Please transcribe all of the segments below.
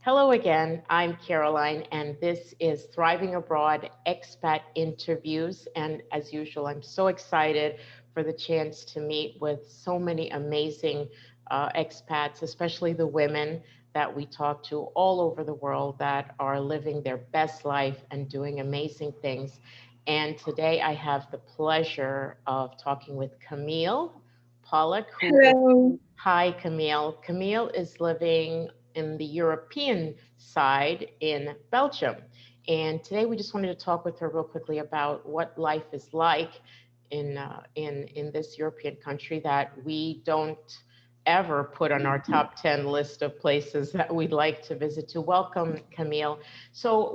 Hello again. I'm Caroline, and this is Thriving Abroad Expat Interviews. And as usual, I'm so excited for the chance to meet with so many amazing expats, especially the women that we talk to all over the world that are living their best life and doing amazing things. And today I have the pleasure of talking with Camille Pollock, who is Hello. Hi, Camille. Camille is living in the European side in Belgium. And today we just wanted to talk with her real quickly about what life is like in this European country that we don't ever put on our top 10 list of places that we'd like to visit to. Welcome, Camille. So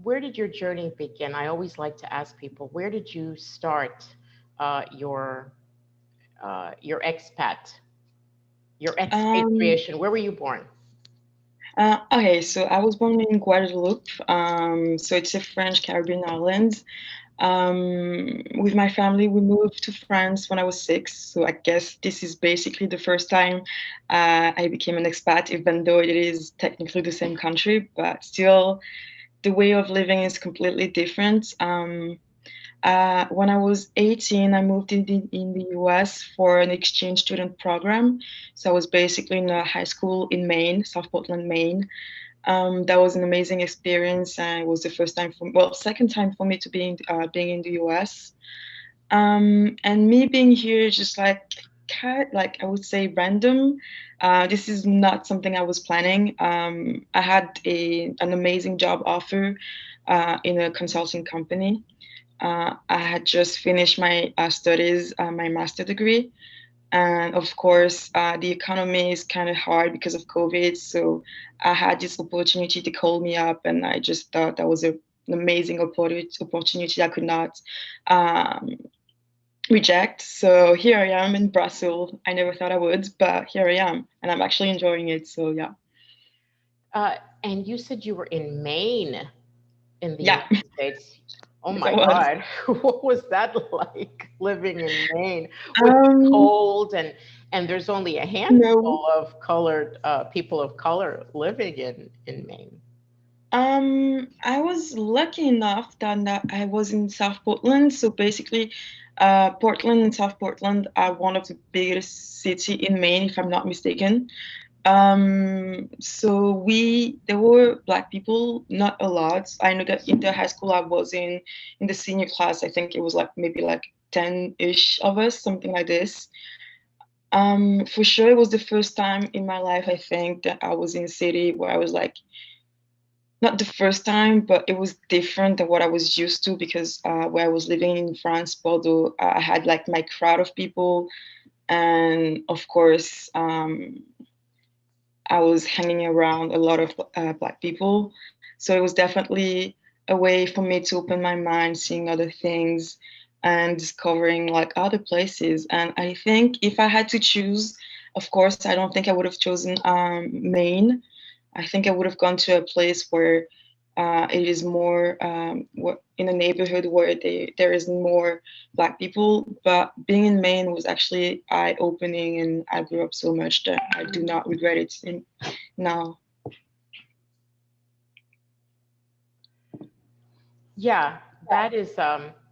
where did your journey begin? I always like to ask people, where did you start your expat your Um, expatriation? Where were you born? okay, so I was born in Guadelupe. So it's a French Caribbean island. With my family, we moved to France when I was 6. So I guess this is basically the first time I became an expat, even though it is technically the same country, but still the way of living is completely different. When I was 18, I moved in the US for an exchange student program. So I was basically in a high school in Maine, South Portland, Maine. That was an amazing experience. And it was the first time well, second time for me to being in the US. And me being here is just like I would say random. This is not something I was planning. I had an amazing job offer in a consulting company. I had just finished my studies, my master degree. And of course, the economy is kind of hard because of COVID. So I had this opportunity to call me up, and I just thought that was an amazing opportunity I could not um, reject. So here I am in Brussels. I never thought I would, but here I am, and I'm actually enjoying it. So yeah, And you said you were in Maine in the yeah, United States. Oh yes, I my was. God, what was that like living in Maine? Was it Um, cold and there's only a no. handful of colored people of color living in Maine? I was lucky enough that I was in South Portland. So basically, Portland and South Portland are one of the biggest city in Maine, if I'm not mistaken. So there were black people, not a lot. I know that in the high school I was in the senior class, I think it was like maybe like 10-ish of us, something like this. For sure, it was the first time in my life, I think, that I was in a city where I was like, not the first time, but it was different than what I was used to because where I was living in France, Bordeaux, I had like my crowd of people, and of course, I was hanging around a lot of Black people. So it was definitely a way for me to open my mind, seeing other things, and discovering like other places. And I think if I had to choose, of course, I don't think I would have chosen Maine. I think I would have gone to a place where it is more in a neighborhood where there is more Black people. But being in Maine was actually eye opening, and I grew up so much that I do not regret it now. Yeah, that is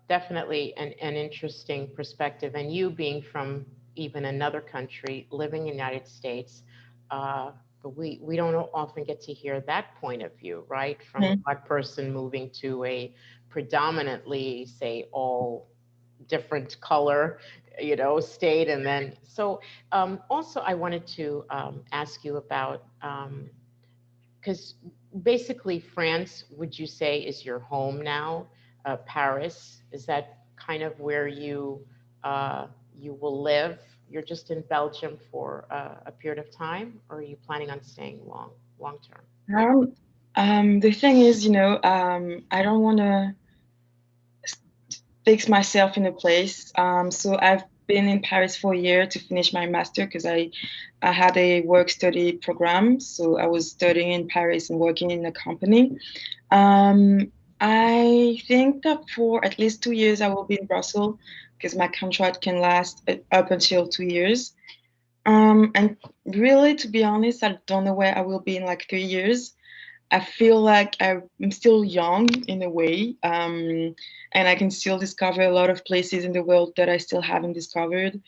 definitely an interesting perspective. And you being from even another country, living in the United States, uh, but we don't often get to hear that point of view, right? From a Mhm. Black person moving to a predominantly, say, all different color, state. And then, so also I wanted to ask you about, because basically France, would you say, is your home now? Paris, is that kind of where you will live? You're just in Belgium for a period of time, or are you planning on staying long term? Um, the thing is, I don't want to fix myself in a place. So I've been in Paris for a year to finish my master because I had a work study program. So I was studying in Paris and working in a company. Um, I think that for at least 2 years I will be in Brussels because my contract can last up until 2 years. And really, to be honest, I don't know where I will be in like 3 years. I feel like I'm still young in a way, and I can still discover a lot of places in the world that I still haven't discovered.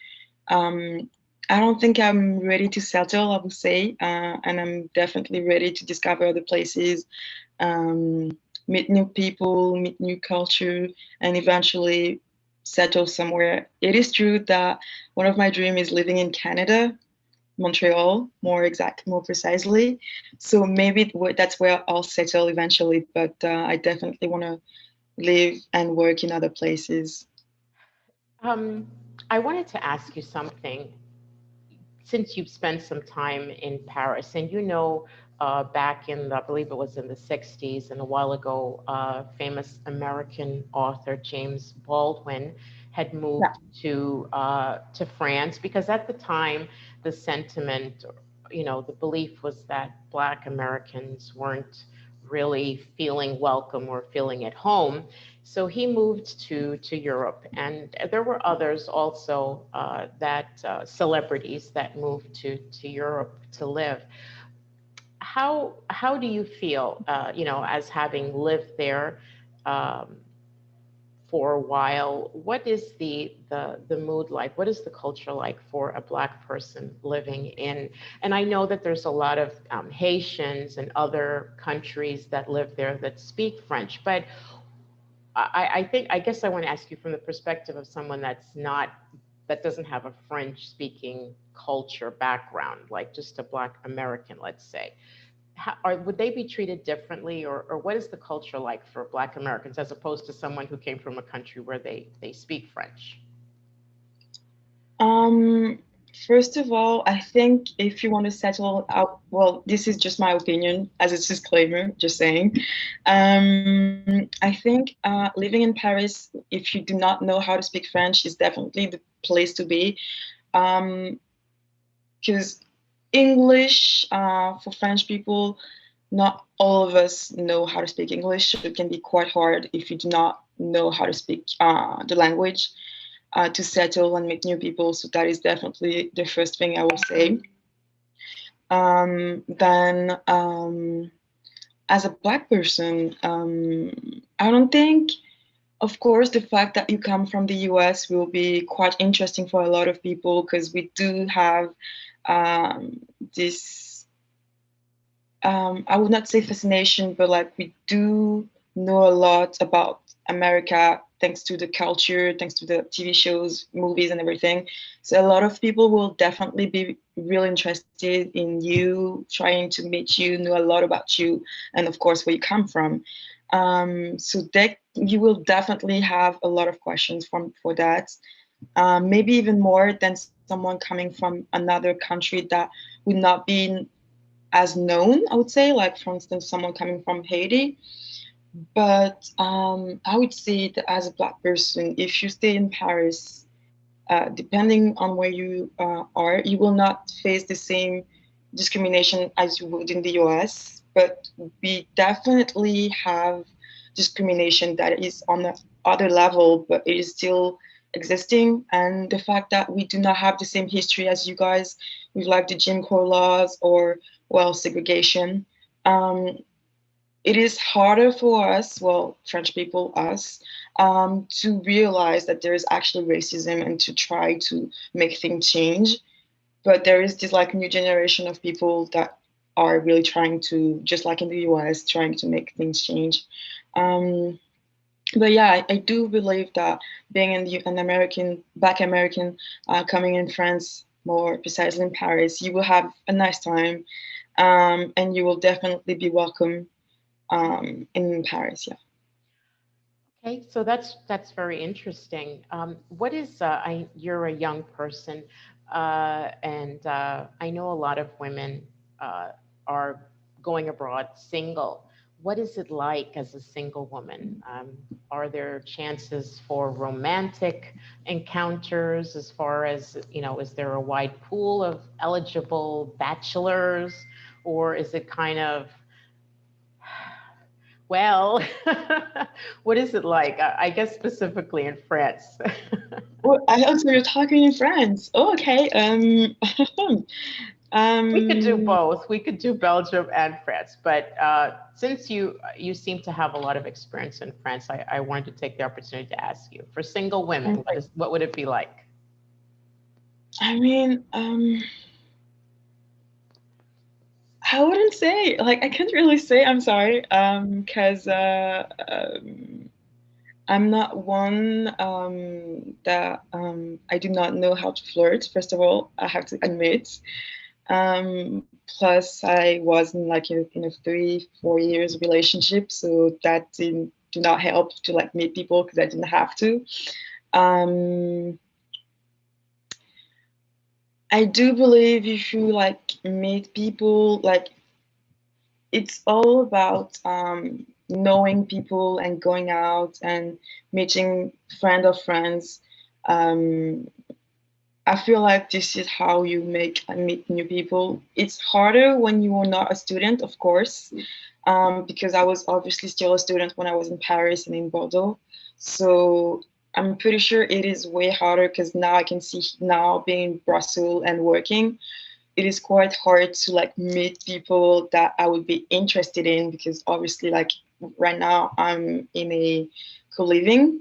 Um, I don't think I'm ready to settle, I would say, and I'm definitely ready to discover other places, um, meet new people, meet new culture, and eventually settle somewhere. It is true that one of my dreams is living in Canada, Montreal, more precisely. So maybe that's where I'll settle eventually. But I definitely want to live and work in other places. Um, I wanted to ask you something. Since you've spent some time in Paris, and back in, I believe it was in the 60s and a while ago, famous American author James Baldwin had Yeah. moved to France because at the time the sentiment, the belief was that Black Americans weren't really feeling welcome or feeling at home. So he moved to Europe, and there were others also that celebrities that moved to Europe to live. How do you feel, as having lived there um, for a while? What is the mood like? What is the culture like for a Black person living in? And I know that there's a lot of Haitians and other countries that live there that speak French, but I guess I want to ask you from the perspective of someone that doesn't have a French speaking culture background, like just a Black American, let's say. Would they be treated differently, or what is the culture like for Black Americans as opposed to someone who came from a country where they speak French? Um, First of all, I think if you want to settle out, well, this is just my opinion as a disclaimer, just saying. I think living in Paris, if you do not know how to speak French, is definitely the place to be. Um, because English, for French people, not all of us know how to speak English, so it can be quite hard if you do not know how to speak the language to settle and meet new people. So that is definitely the first thing I will say. Then, as a Black person, I don't think, of course, the fact that you come from the US will be quite interesting for a lot of people because we do have this I would not say fascination, but like we do know a lot about America thanks to the culture, thanks to the TV shows, movies, and everything. So a lot of people will definitely be really interested in you, trying to meet you, know a lot about you, and of course where you come from. So that you will definitely have a lot of questions from for that. Maybe even more than someone coming from another country that would not be as known, I would say, like for instance, someone coming from Haiti. But I would say that as a Black person, if you stay in Paris, depending on where you are, you will not face the same discrimination as you would in the US. But we definitely have discrimination that is on the other level, but it is still existing. And the fact that we do not have the same history as you guys with like the Jim Crow laws or, well, segregation. Um, it is harder for us, well, French people, us, to realize that there is actually racism and to try to make things change. But there is this like new generation of people that are really trying to, just like in the US, trying to make things change. Um, but yeah, I do believe that being an American, Black American, coming in France, more precisely in Paris, you will have a nice time, and you will definitely be welcome in Paris. Yeah. Okay, so that's very interesting. What is you're a young person, and I know a lot of women uh, are going abroad single. What is it like as a single woman? Are there chances for romantic encounters? As far as is there a wide pool of eligible bachelors, or is it kind of Well, what is it like? I guess specifically in France. Oh, I also you're talking in France. Oh, okay. We could do um, both. We could do Belgium and France. But since you seem to have a lot of experience in France, I wanted to take the opportunity to ask you, for single women, what would it be like? I mean, I wouldn't say like I can't really say. I'm sorry, because I'm not one that I do not know how to flirt. First of all, I have to admit. Plus, I was in like in a 3 4 years relationship, so that didn't do not help to like meet people because I didn't have to. Um, I do believe if you like meet people, like it's all about knowing people and going out and meeting friend of friends. Um, I feel like this is how you make and meet new people. It's harder when you are not a student, of course, because I was obviously still a student when I was in Paris and in Bordeaux. So I'm pretty sure it is way harder because now I can see now being in Brussels and working, it is quite hard to like meet people that I would be interested in because obviously like right now I'm in a co-living,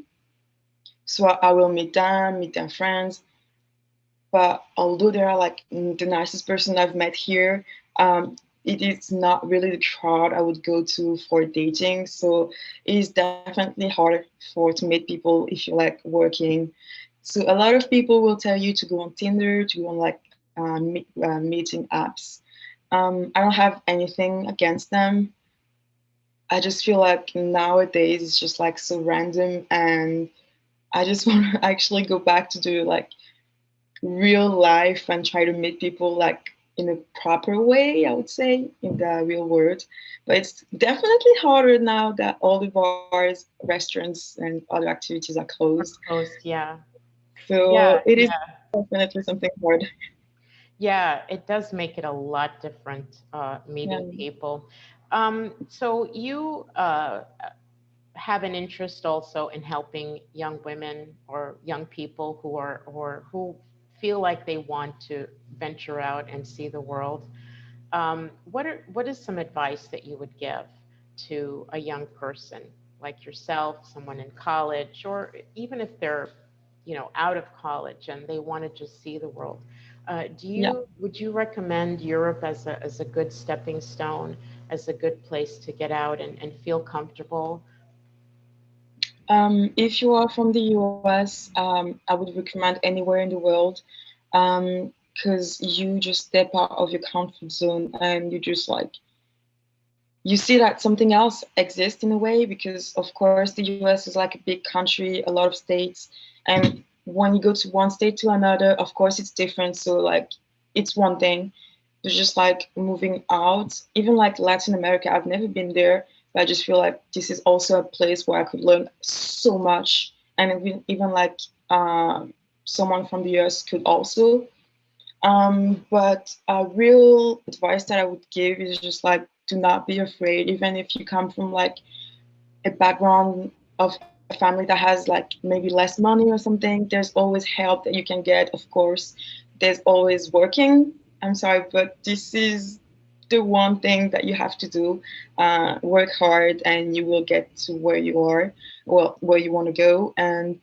so I will meet their friends, but although they are like the nicest person I've met here, it is not really the crowd I would go to for dating. So it is definitely harder for to meet people if you're like working. So a lot of people will tell you to go on Tinder, to go on like meeting apps. I don't have anything against them. I just feel like nowadays it's just like so random, and I just want to actually go back to do like real life and try to meet people like in a proper way, I would say, in the real world. But it's definitely harder now that all the bars, restaurants, and other activities are closed. Or close, yeah. So Yeah, it is yeah. definitely something hard. Yeah, it does make it a lot different meeting Yeah. people. So you have an interest also in helping young women or young people who are or who feel like they want to venture out and see the world. What is some advice that you would give to a young person like yourself, someone in college, or even if they're, out of college and they want to just see the world? Yeah. Would you recommend Europe as a good stepping stone, as a good place to get out and feel comfortable? If you are from the US, I would recommend anywhere in the world, because you just step out of your comfort zone and you just like you see that something else exists in a way because of course the US is like a big country, a lot of states, and when you go to one state to another, of course it's different. So like it's one thing. It's just like moving out, even like Latin America. I've never been there, but I just feel like this is also a place where I could learn so much, and even like someone from the US could also. But a real advice that I would give is just like do not be afraid, even if you come from like a background of a family that has like maybe less money or something. There's always help that you can get, of course. There's always working. I'm sorry, but this is the one thing that you have to do. Work hard, and you will get to where you are, well, where you want to go, and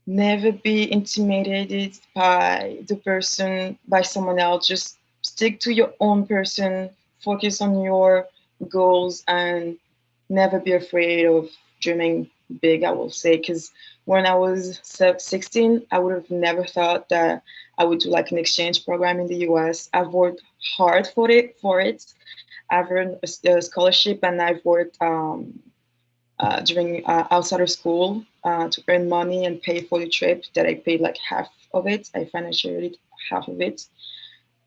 never be intimidated by the person, by someone else. Just stick to your own person, focus on your goals, and never be afraid of dreaming big, I will say. Because when I was 16, I would have never thought that I would do like an exchange program in the US. I've worked hard for it. I've earned a scholarship, and I've worked during outside of school to earn money and pay for the trip that I paid like half of it. I financially half of it.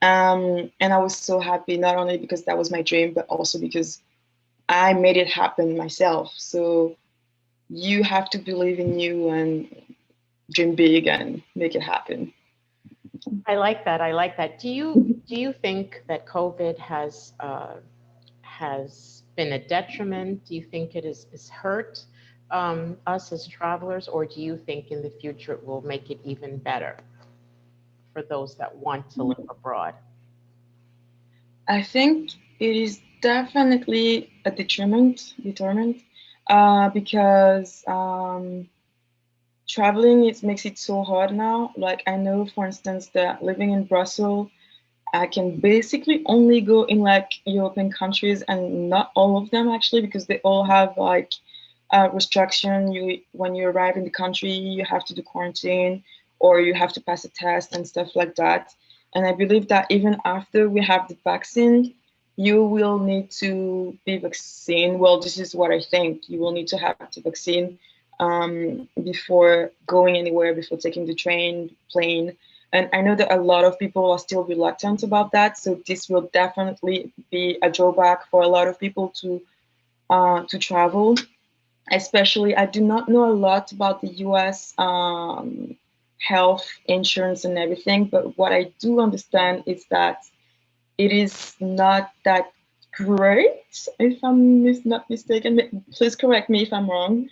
And I was so happy, not only because that was my dream, but also because I made it happen myself. So you have to believe in you and dream big and make it happen. I like that. I like that. Do you think that COVID has been a detriment? Do you think is hurt us as travelers, or do you think in the future it will make it even better for those that want to live abroad? I think it is definitely a determinant, because traveling it makes it so hard now. Like I know, for instance, that living in Brussels, I can basically only go in like European countries, and not all of them actually, because they all have like restriction. You when you arrive in the country, you have to do quarantine, or you have to pass a test and stuff like that. And I believe that even after we have the vaccine, you will need to be vaccinated. Well, this is what I think. You will need to have the vaccine before going anywhere, before taking the train, plane. And I know that a lot of people are still reluctant about that. So this will definitely be a drawback for a lot of people to travel. Especially, I do not know a lot about the U.S. Health insurance and everything, but what I do understand is that it is not that great. If I'm not mistaken, please correct me if I'm wrong.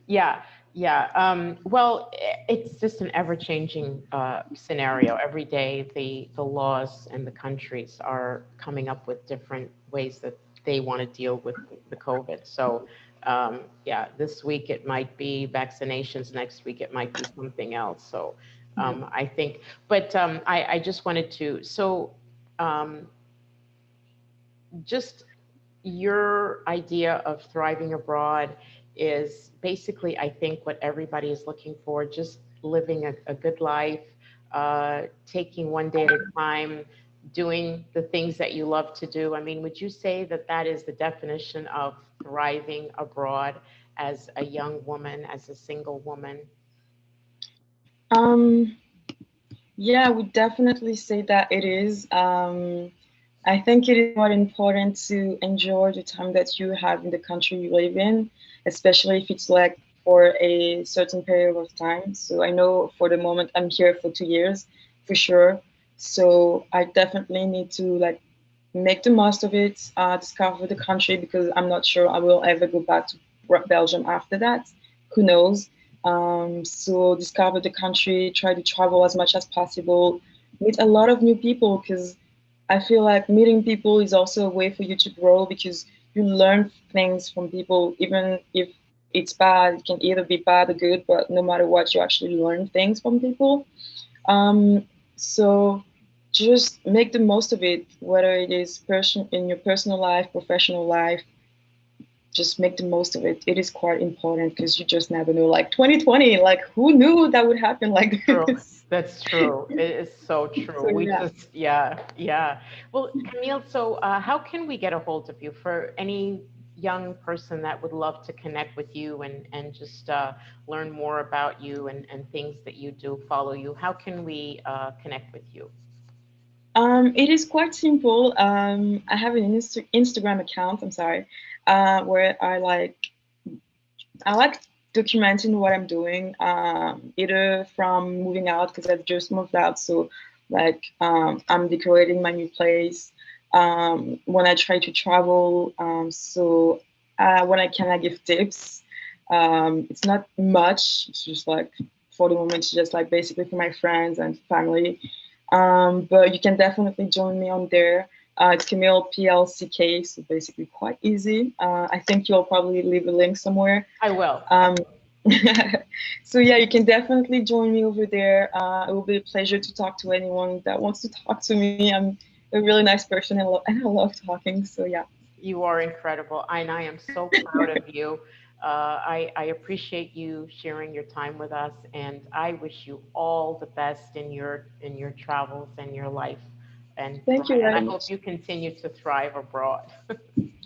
Yeah, yeah. Well, it's just an ever-changing scenario. Every day, the laws and the countries are coming up with different ways that they want to deal with the COVID. So, yeah, this week it might be vaccinations. Next week it might be something else. So, Yeah. I think. But I just wanted to. So, um, just your idea of thriving abroad is basically, I think, what everybody is looking for, just living a good life, taking one day at a time, doing the things that you love to do. I mean, would you say that that is the definition of thriving abroad as a young woman, as a single woman? Um, yeah, I would definitely say that it is. I think it is more important to enjoy the time that you have in the country you live in, especially if it's like for a certain period of time. So I know for the moment I'm here for 2 years, for sure. So I definitely need to like make the most of it, discover the country, because I'm not sure I will ever go back to Belgium after that. Who knows? So discover the country, try to travel as much as possible, meet a lot of new people, because I feel like meeting people is also a way for you to grow, because you learn things from people, even if it's bad. It can either be bad or good, but no matter what, you actually learn things from people. Um, so just make the most of it, whether it is in your personal life, professional life. Just make the most of it. It is quite important because you just never know. Like 2020, like who knew that would happen like True. this? That's true. It is so true. So We yeah. just, yeah, yeah. Well, Camille, so how can we get a hold of you for any young person that would love to connect with you and just learn more about you and things that you do, follow you? How can we connect with you? It is quite simple. I have an Instagram account. I'm sorry, where I like documenting what I'm doing, either from moving out because I've just moved out. So, like, I'm decorating my new place. When I try to travel, so when I can, I give tips. It's not much. It's just like for the moment, it's just like basically for my friends and family. But you can definitely join me on there. It's Camille PLCK, so basically quite easy. I think you'll probably leave a link somewhere. I will. Um, so yeah, you can definitely join me over there. It will be a pleasure to talk to anyone that wants to talk to me. I'm a really nice person, and I love talking. So yeah, You are incredible, and I am so proud of you. I appreciate you sharing your time with us, and I wish you all the best in your travels and your life, thank you and very I hope much. you continue to thrive abroad.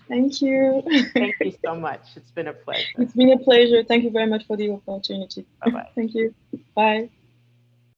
Thank you. Thank you so much. It's been a pleasure. It's been a pleasure. Thank you very much for the opportunity. Bye bye. Thank you. Bye.